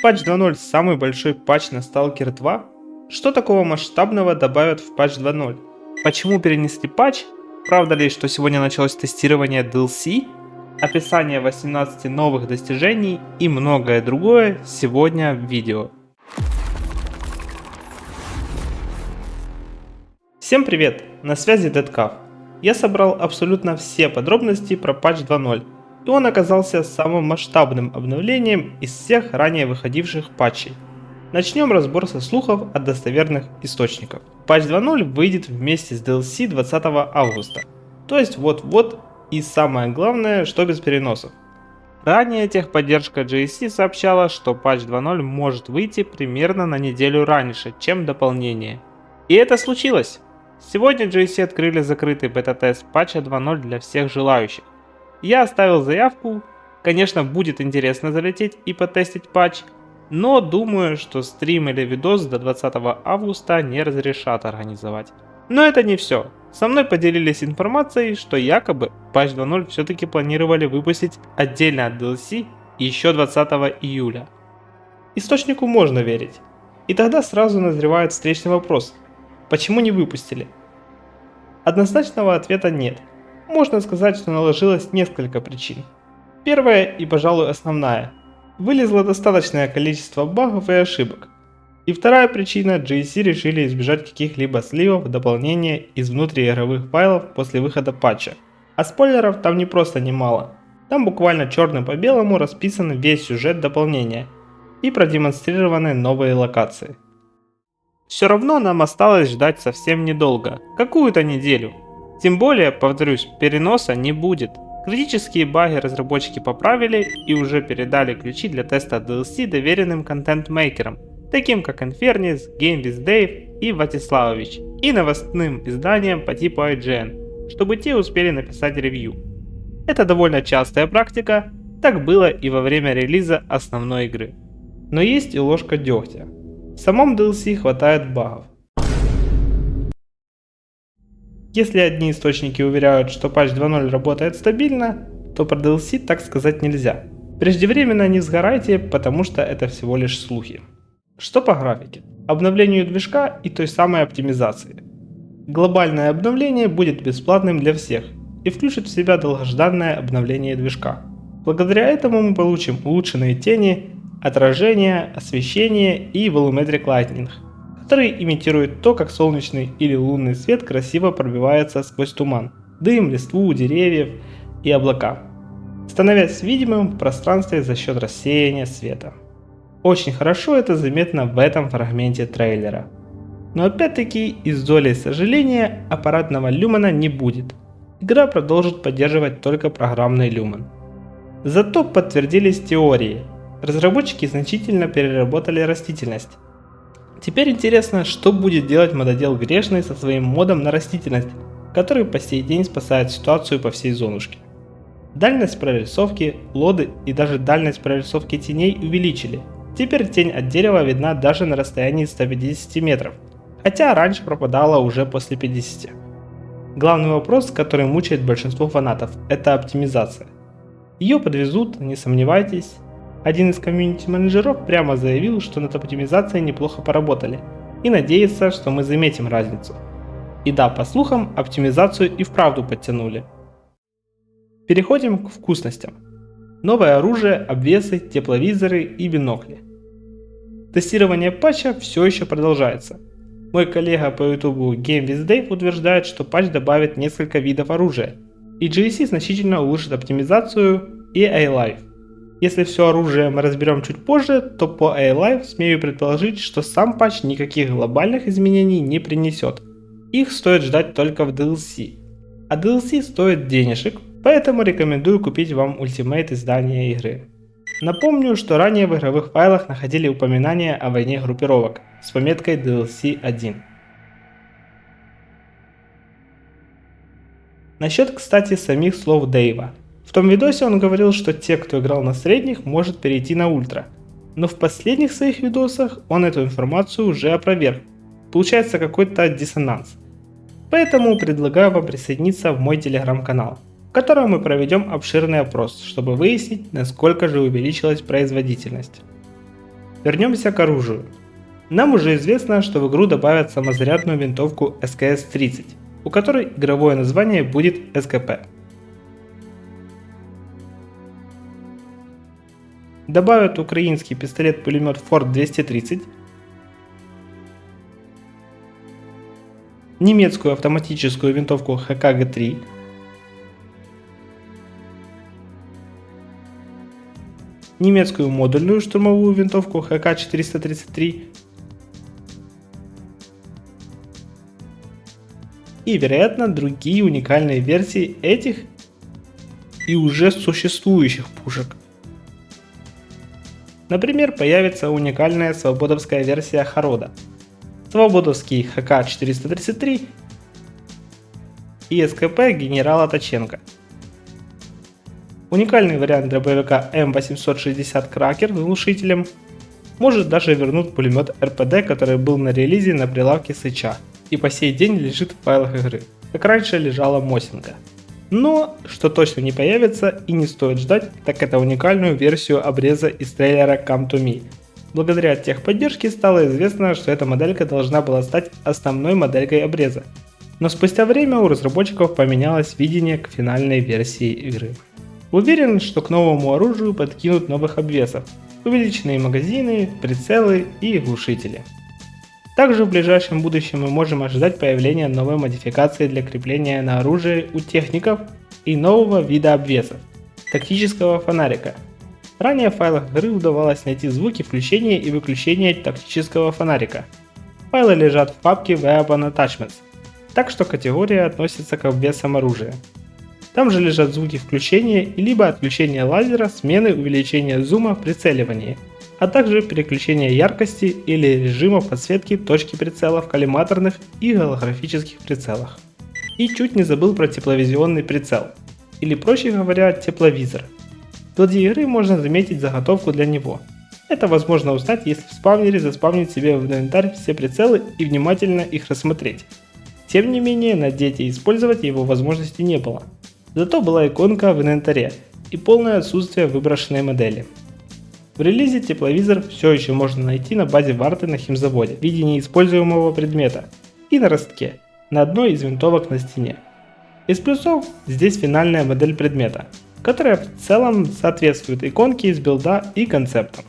Патч 2.0 самый большой патч на Stalker 2? Что такого масштабного добавят в патч 2.0? Почему перенесли патч? Правда ли, что сегодня началось тестирование DLC? Описание 18 новых достижений и многое другое сегодня в видео. Всем привет, на связи DeadCav. Я собрал абсолютно все подробности про патч 2.0, и он оказался самым масштабным обновлением из всех ранее выходивших патчей. Начнем разбор со слухов от достоверных источников. Патч 2.0 выйдет вместе с DLC 20 августа, то есть вот-вот, и самое главное, что без переносов. Ранее техподдержка GSC сообщала, что патч 2.0 может выйти примерно на неделю раньше, чем дополнение. И это случилось! Сегодня GSC открыли закрытый бета-тест патча 2.0 для всех желающих. Я оставил заявку, конечно, будет интересно залететь и потестить патч, но думаю, что стрим или видос до 20 августа не разрешат организовать. Но это не все. Со мной поделились информацией, что якобы патч 2.0 все-таки планировали выпустить отдельно от DLC еще 20 июля. Источнику можно верить. И тогда сразу назревает встречный вопрос. Почему не выпустили? Однозначного ответа нет. Можно сказать, что наложилось несколько причин. Первая и, пожалуй, основная. Вылезло достаточное количество багов и ошибок. И вторая причина, GSC решили избежать каких-либо сливов, дополнения из внутриигровых файлов после выхода патча. А спойлеров там не просто немало. Там буквально черным по белому расписан весь сюжет дополнения и продемонстрированы новые локации. Все равно нам осталось ждать совсем недолго, какую-то неделю. Тем более, повторюсь, переноса не будет. Критические баги разработчики поправили и уже передали ключи для теста DLC доверенным контент-мейкерам, таким как Infernis, GameWithDave и Ватиславович, и новостным изданиям по типу IGN, чтобы те успели написать ревью. Это довольно частая практика, так было и во время релиза основной игры. Но есть и ложка дегтя. В самом DLC хватает багов. Если одни источники уверяют, что патч 2.0 работает стабильно, то про DLC так сказать нельзя. Преждевременно не сгорайте, потому что это всего лишь слухи. Что по графике? Обновлению движка и той самой оптимизации. Глобальное обновление будет бесплатным для всех и включит в себя долгожданное обновление движка. Благодаря этому мы получим улучшенные тени, отражение, освещение и Volumetric Lighting, которые имитируют то, как солнечный или лунный свет красиво пробивается сквозь туман, дым, листву, деревьев и облака, становясь видимым в пространстве за счет рассеяния света. Очень хорошо это заметно в этом фрагменте трейлера. Но опять-таки, из долей сожаления, аппаратного люмена не будет. Игра продолжит поддерживать только программный люмен. Зато подтвердились теории. Разработчики значительно переработали растительность. Теперь интересно, что будет делать мододел Грешный со своим модом на растительность, который по сей день спасает ситуацию по всей зонушке. Дальность прорисовки, лоды и даже дальность прорисовки теней увеличили. Теперь тень от дерева видна даже на расстоянии 150 метров, хотя раньше пропадала уже после 50. Главный вопрос, который мучает большинство фанатов, это оптимизация. Ее подвезут, не сомневайтесь. Один из комьюнити-менеджеров прямо заявил, что над оптимизацией неплохо поработали и надеется, что мы заметим разницу. И да, по слухам, оптимизацию и вправду подтянули. Переходим к вкусностям. Новое оружие, обвесы, тепловизоры и бинокли. Тестирование патча все еще продолжается. Мой коллега по ютубу GameWithDave утверждает, что патч добавит несколько видов оружия, и GSC значительно улучшит оптимизацию и A-Life. Если все оружие мы разберем чуть позже, то по A-Life смею предположить, что сам патч никаких глобальных изменений не принесет. Их стоит ждать только в DLC. А DLC стоит денежек, поэтому рекомендую купить вам Ultimate издание игры. Напомню, что ранее в игровых файлах находили упоминания о войне группировок с пометкой DLC 1. Насчет, кстати, самих слов Дэйва. В том видосе он говорил, что те, кто играл на средних, может перейти на ультра. Но в последних своих видосах он эту информацию уже опроверг. Получается какой-то диссонанс. Поэтому предлагаю вам присоединиться в мой телеграм-канал, в котором мы проведем обширный опрос, чтобы выяснить, насколько же увеличилась производительность. Вернемся к оружию. Нам уже известно, что в игру добавят самозарядную винтовку СКС-30, у которой игровое название будет СКП. Добавят украинский пистолет-пулемет Ford 230, немецкую автоматическую винтовку ХКГ-3, немецкую модульную штурмовую винтовку ХК-433 и, вероятно, другие уникальные версии этих и уже существующих пушек. Например, появится уникальная свободовская версия Харода, свободовский ХК-433 и СКП генерала Точенко. Уникальный вариант дробовика М860 Кракер с глушителем может даже вернуть пулемет РПД, который был на релизе на прилавке Сыча и по сей день лежит в файлах игры, как раньше лежала Мосинка. Но, что точно не появится и не стоит ждать, так это уникальную версию обреза из трейлера Come to Me. Благодаря техподдержке стало известно, что эта моделька должна была стать основной моделькой обреза. Но спустя время у разработчиков поменялось видение к финальной версии игры. Уверен, что к новому оружию подкинут новых обвесов, увеличенные магазины, прицелы и глушители. Также в ближайшем будущем мы можем ожидать появления новой модификации для крепления на оружие у техников и нового вида обвесов – тактического фонарика. Ранее в файлах игры удавалось найти звуки включения и выключения тактического фонарика. Файлы лежат в папке Weapon Attachments, так что категория относится к обвесам оружия. Там же лежат звуки включения и либо отключения лазера, смены увеличения зума в прицеливании, а также переключения яркости или режима подсветки точки прицела в коллиматорных и голографических прицелах. И чуть не забыл про тепловизионный прицел, или проще говоря, тепловизор. В ладе игры можно заметить заготовку для него. Это возможно узнать, если в спавнере заспавнить себе в инвентарь все прицелы и внимательно их рассмотреть. Тем не менее, надеть и использовать его возможности не было. Зато была иконка в инвентаре и полное отсутствие выброшенной модели. В релизе тепловизор все еще можно найти на базе варты на химзаводе в виде неиспользуемого предмета и на ростке, на одной из винтовок на стене. Из плюсов здесь финальная модель предмета, которая в целом соответствует иконке из билда и концептам.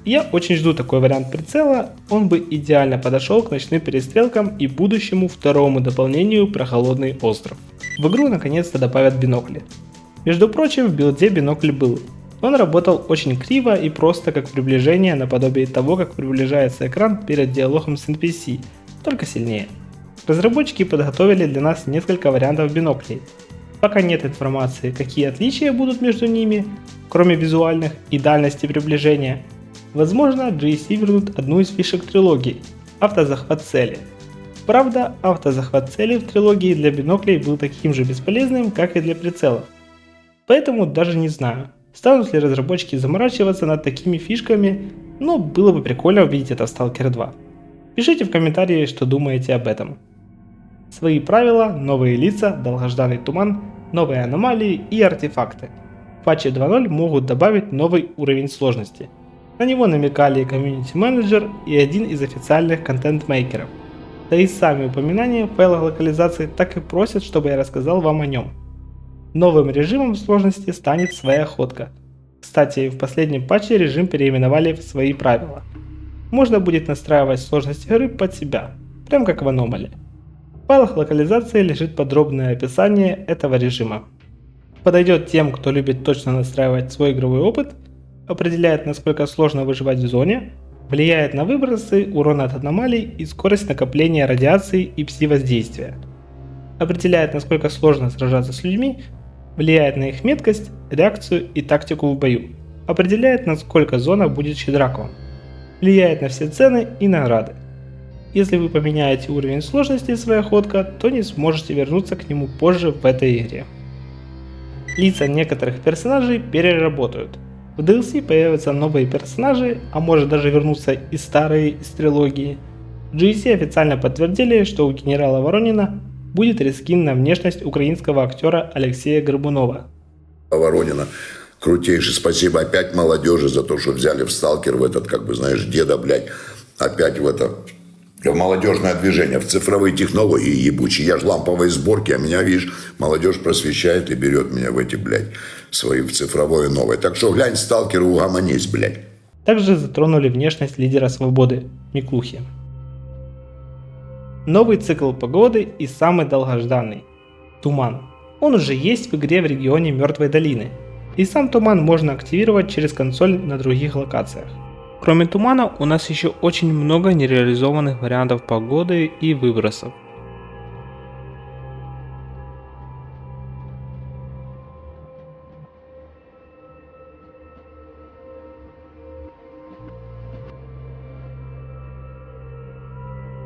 Я очень жду такой вариант прицела, он бы идеально подошел к ночным перестрелкам и будущему второму дополнению про Холодный остров. В игру наконец-то добавят бинокли. Между прочим, в билде бинокль был. Он работал очень криво и просто как приближение наподобие того, как приближается экран перед диалогом с NPC, только сильнее. Разработчики подготовили для нас несколько вариантов биноклей. Пока нет информации, какие отличия будут между ними, кроме визуальных и дальности приближения. Возможно, GSC вернут одну из фишек трилогии – автозахват цели. Правда, автозахват цели в трилогии для биноклей был таким же бесполезным, как и для прицелов. Поэтому даже не знаю, станут ли разработчики заморачиваться над такими фишками, но было бы прикольно увидеть это в Stalker 2. Пишите в комментарии, что думаете об этом. Свои правила, новые лица, долгожданный туман, новые аномалии и артефакты. В патче 2.0 могут добавить новый уровень сложности. На него намекали комьюнити менеджер и один из официальных контент-мейкеров. Да и сами упоминания в файлах локализации так и просят, чтобы я рассказал вам о нем. Новым режимом сложности станет своя ходка. Кстати, в последнем патче режим переименовали в свои правила. Можно будет настраивать сложность игры под себя, прям как в Anomaly. В файлах локализации лежит подробное описание этого режима. Подойдет тем, кто любит точно настраивать свой игровой опыт, определяет, насколько сложно выживать в зоне, влияет на выбросы, урон от аномалий и скорость накопления радиации и пси-воздействия. Определяет, насколько сложно сражаться с людьми, влияет на их меткость, реакцию и тактику в бою. Определяет, насколько зона будет щедра к вам. Влияет на все цены и награды. Если вы поменяете уровень сложности своей ходка, то не сможете вернуться к нему позже в этой игре. Лица некоторых персонажей переработают. В DLC появятся новые персонажи, а может даже вернуться и старые из трилогии. GSC официально подтвердили, что у генерала Воронина будет рескин на внешность украинского актера Алексея Горбунова. Воронина Крутейший. Спасибо опять молодежи за то, что взяли в сталкер, в этот, как бы, знаешь, деда, блядь, опять в это, в молодежное движение, в цифровые технологии ебучие. Я ж ламповой сборки, а меня, видишь, молодежь просвещает и берет меня в эти, блядь, свои в цифровое новое. Так что глянь, сталкер, угомонись, блядь. Также затронули внешность лидера свободы Миклухи. Новый цикл погоды и самый долгожданный – туман. Он уже есть в игре в регионе Мертвой долины. И сам туман можно активировать через консоль на других локациях. Кроме тумана, у нас еще очень много нереализованных вариантов погоды и выбросов.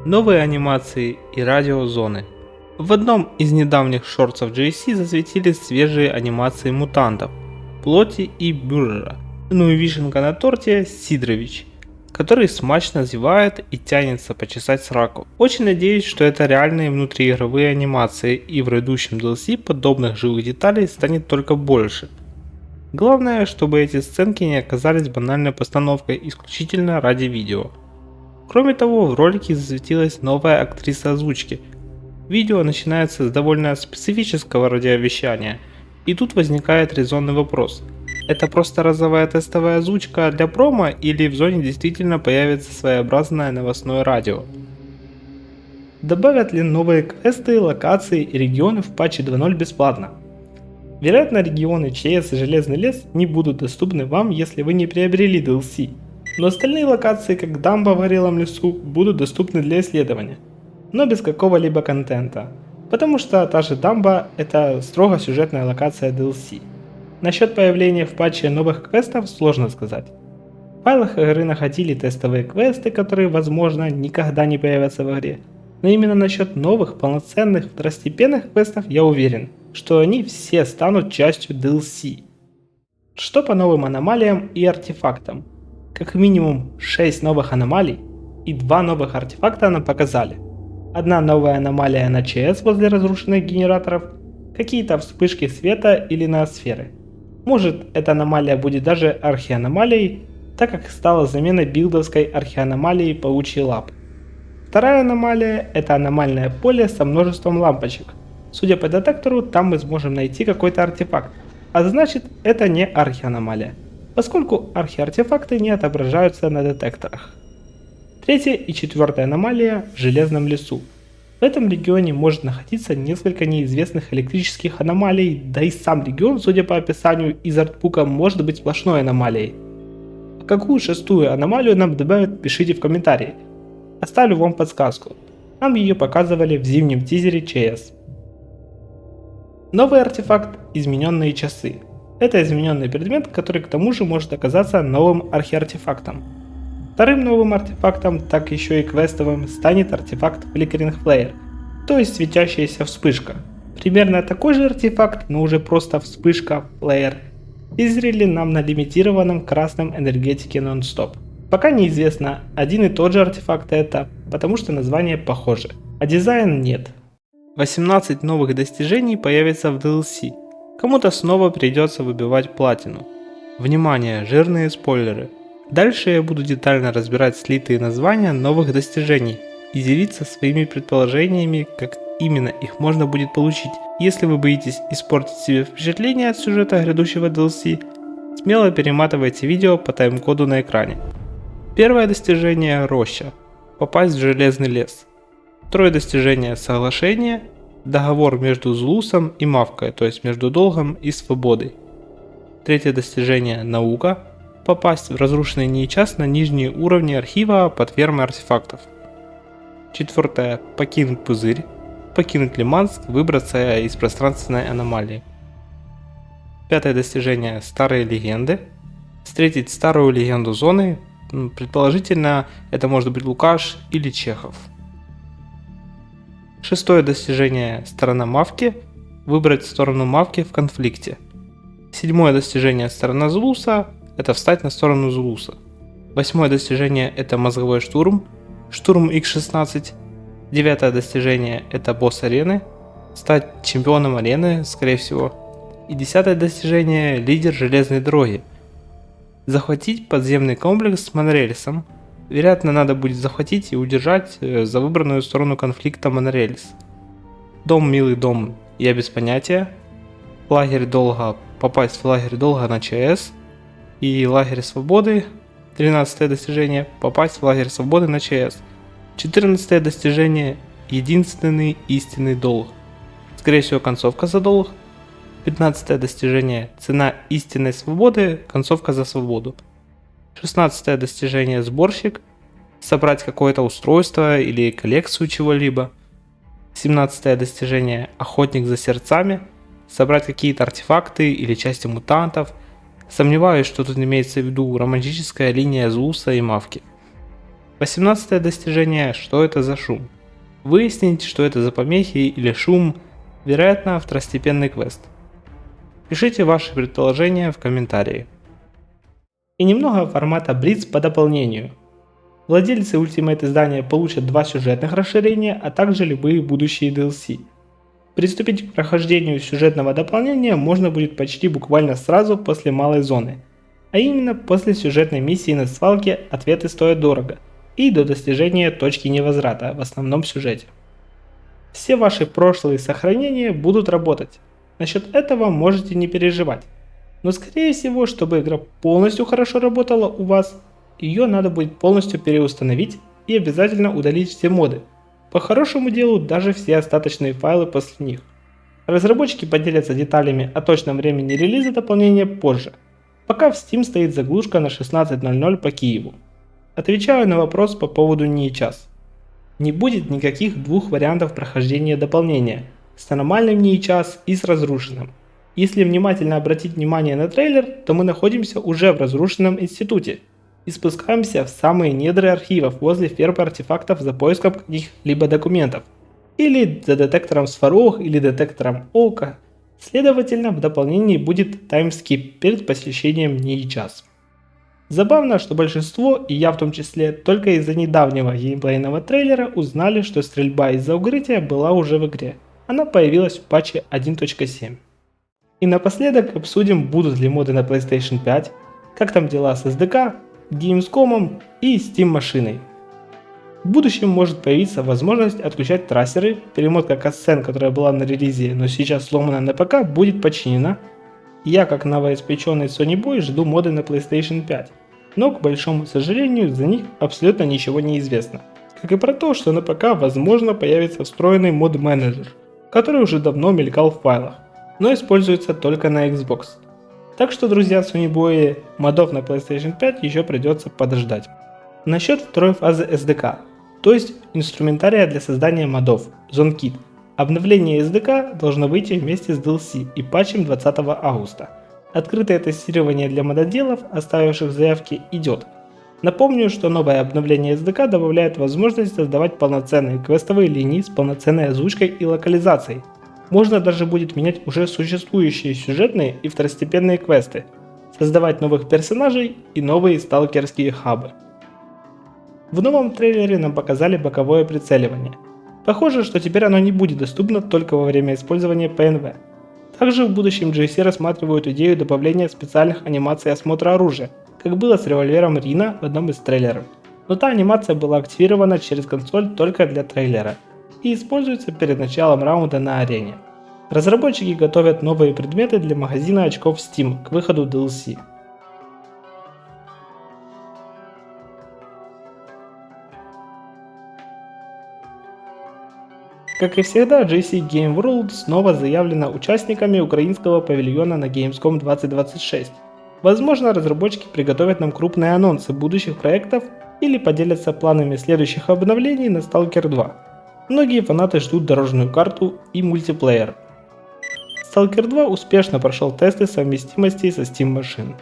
Новые анимации и радиозоны. В одном из недавних шортсов GSC засветились свежие анимации мутантов, Плоти и Бюрера. Ну и вишенка на торте Сидорович, который смачно зевает и тянется почесать сраку. Очень надеюсь, что это реальные внутриигровые анимации, и в грядущем DLC подобных живых деталей станет только больше. Главное, чтобы эти сценки не оказались банальной постановкой исключительно ради видео. Кроме того, в ролике засветилась новая актриса озвучки. Видео начинается с довольно специфического радиовещания, и тут возникает резонный вопрос. Это просто разовая тестовая озвучка для промо, или в зоне действительно появится своеобразное новостное радио? Добавят ли новые квесты, локации и регионы в патче 2.0 бесплатно? Вероятно, регионы ЧС и Железный лес не будут доступны вам, если вы не приобрели DLC. Но остальные локации, как дамба в Горелом лесу, будут доступны для исследования, но без какого-либо контента, потому что та же дамба – это строго сюжетная локация DLC. Насчет появления в патче новых квестов сложно сказать. В файлах игры находили тестовые квесты, которые, возможно, никогда не появятся в игре, но именно насчет новых, полноценных, второстепенных квестов я уверен, что они все станут частью DLC. Что по новым аномалиям и артефактам? Как минимум 6 новых аномалий и 2 новых артефакта нам показали. Одна новая аномалия на ЧС возле разрушенных генераторов, какие-то вспышки света или ноосферы. Может, эта аномалия будет даже архианомалией, так как стала заменой билдовской архианомалии паучьей лапы. Вторая аномалия – это аномальное поле со множеством лампочек. Судя по детектору, там мы сможем найти какой-то артефакт, а значит, это не архианомалия, поскольку архиартефакты не отображаются на детекторах. Третья и четвертая аномалия в Железном лесу. В этом регионе может находиться несколько неизвестных электрических аномалий, да и сам регион, судя по описанию из артбука, может быть сплошной аномалией. А какую шестую аномалию нам добавят, пишите в комментарии. Оставлю вам подсказку. Нам ее показывали в зимнем тизере ЧС. Новый артефакт – измененные часы. Это измененный предмет, который к тому же может оказаться новым архиартефактом. Вторым новым артефактом, так еще и квестовым, станет артефакт Flickering Flare, то есть светящаяся вспышка. Примерно такой же артефакт, но уже просто вспышка Flare, изрели нам на лимитированном красном энергетике нон-стоп. Пока неизвестно, один и тот же артефакт это, потому что название похоже, а дизайн нет. 18 новых достижений появится в DLC. Кому-то снова придется выбивать платину. Внимание, жирные спойлеры. Дальше я буду детально разбирать слитые названия новых достижений и делиться своими предположениями, как именно их можно будет получить. Если вы боитесь испортить себе впечатление от сюжета грядущего DLC, смело перематывайте видео по тайм-коду на экране. Первое достижение – Роща. Попасть в Железный лес. Второе достижение – Соглашение. Договор между Зулусом и Мавкой, то есть между долгом и свободой. Третье достижение – Наука. Попасть в разрушенный нечас на нижние уровни архива под фермой артефактов. Четвертое – Покинуть пузырь. Покинуть Лиманск, выбраться из пространственной аномалии. Пятое достижение – Старые легенды. Встретить старую легенду зоны, предположительно это может быть Лукаш или Чехов. Шестое достижение – Сторона Мавки. Выбрать сторону Мавки в конфликте. Седьмое достижение – Сторона Зулуса. Это встать на сторону Зулуса. Восьмое достижение – это Мозговой штурм. Штурм X16. Девятое достижение – это босс арены. Стать чемпионом арены, скорее всего. И 10-е достижение – лидер железной дороги. Захватить подземный комплекс с монорельсом. Вероятно, надо будет захватить и удержать за выбранную сторону конфликта монорельс. Дом, милый дом, я без понятия. Лагерь долга, попасть в лагерь долга на ЧС. И лагерь свободы, 13-е достижение, попасть в лагерь свободы на ЧС. 14-е достижение, единственный истинный долг. Скорее всего, концовка за долг. 15-е достижение, цена истинной свободы, концовка за свободу. 16-е достижение, сборщик, собрать какое-то устройство или коллекцию чего-либо. 17-е достижение, охотник за сердцами, собрать какие-то артефакты или части мутантов. Сомневаюсь, что тут имеется в виду романтическая линия Зуса и Мавки. 18-е достижение, что это за шум. Выяснить, что это за помехи или шум, вероятно, второстепенный квест. Пишите ваши предположения в комментарии. И немного формата Blitz по дополнению. Владельцы Ultimate издания получат 2 сюжетных расширения, а также любые будущие DLC. Приступить к прохождению сюжетного дополнения можно будет почти буквально сразу после малой зоны, а именно после сюжетной миссии на свалке «Ответы стоят дорого» и до достижения точки невозврата в основном сюжете. Все ваши прошлые сохранения будут работать. Насчет этого можете не переживать. Но скорее всего, чтобы игра полностью хорошо работала у вас, ее надо будет полностью переустановить и обязательно удалить все моды. По хорошему делу даже все остаточные файлы после них. Разработчики поделятся деталями о точном времени релиза дополнения позже. Пока в Steam стоит заглушка на 16:00 по Киеву. Отвечаю на вопрос по поводу НИИ час. Не будет никаких 2 вариантов прохождения дополнения – с нормальным НИИ час и с разрушенным. Если внимательно обратить внимание на трейлер, то мы находимся уже в разрушенном институте и спускаемся в самые недры архивов возле фермы артефактов за поиском каких-либо документов. Или за детектором Сварог или детектором Ока. Следовательно, в дополнении будет таймскип перед посещением НИИ час. Забавно, что большинство, и я в том числе, только из-за недавнего геймплейного трейлера узнали, что стрельба из-за укрытия была уже в игре. Она появилась в патче 1.7. И напоследок обсудим, будут ли моды на PlayStation 5, как там дела с SDK, Gamescom и Steam машиной. В будущем может появиться возможность отключать трассеры, перемотка катсцен, которая была на релизе, но сейчас сломана на ПК, будет починена. Я, как новоиспеченный Sony Boy, жду моды на PlayStation 5, но, к большому сожалению, за них абсолютно ничего не известно. Как и про то, что на ПК возможно появится встроенный мод-менеджер, который уже давно мелькал в файлах, но используется только на Xbox. Так что, друзья Sony Boy, модов на PlayStation 5 еще придется подождать. Насчет второй фазы SDK, то есть инструментария для создания модов, ZoneKit. Обновление SDK должно выйти вместе с DLC и патчем 20 августа. Открытое тестирование для мододелов, оставивших заявки, идет. Напомню, что новое обновление SDK добавляет возможность создавать полноценные квестовые линии с полноценной озвучкой и локализацией. Можно даже будет менять уже существующие сюжетные и второстепенные квесты, создавать новых персонажей и новые сталкерские хабы. В новом трейлере нам показали боковое прицеливание. Похоже, что теперь оно не будет доступно только во время использования ПНВ. Также в будущем GSC рассматривают идею добавления специальных анимаций осмотра оружия, как было с револьвером Рина в одном из трейлеров. Но та анимация была активирована через консоль только для трейлера и используется перед началом раунда на арене. Разработчики готовят новые предметы для магазина очков Steam к выходу DLC. Как и всегда, GSC Game World снова заявлена участниками украинского павильона на Gamescom 2026. Возможно, разработчики приготовят нам крупные анонсы будущих проектов или поделятся планами следующих обновлений на Stalker 2. Многие фанаты ждут дорожную карту и мультиплеер. Stalker 2 успешно прошел тесты совместимости со Steam машин.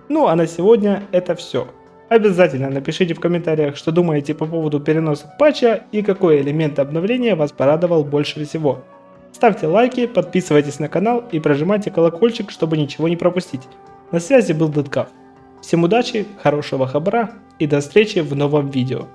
Ну а на сегодня это все. Обязательно напишите в комментариях, что думаете по поводу переноса патча и какой элемент обновления вас порадовал больше всего. Ставьте лайки, подписывайтесь на канал и прожимайте колокольчик, чтобы ничего не пропустить. На связи был Дэдкаф. Всем удачи, хорошего хабра и до встречи в новом видео.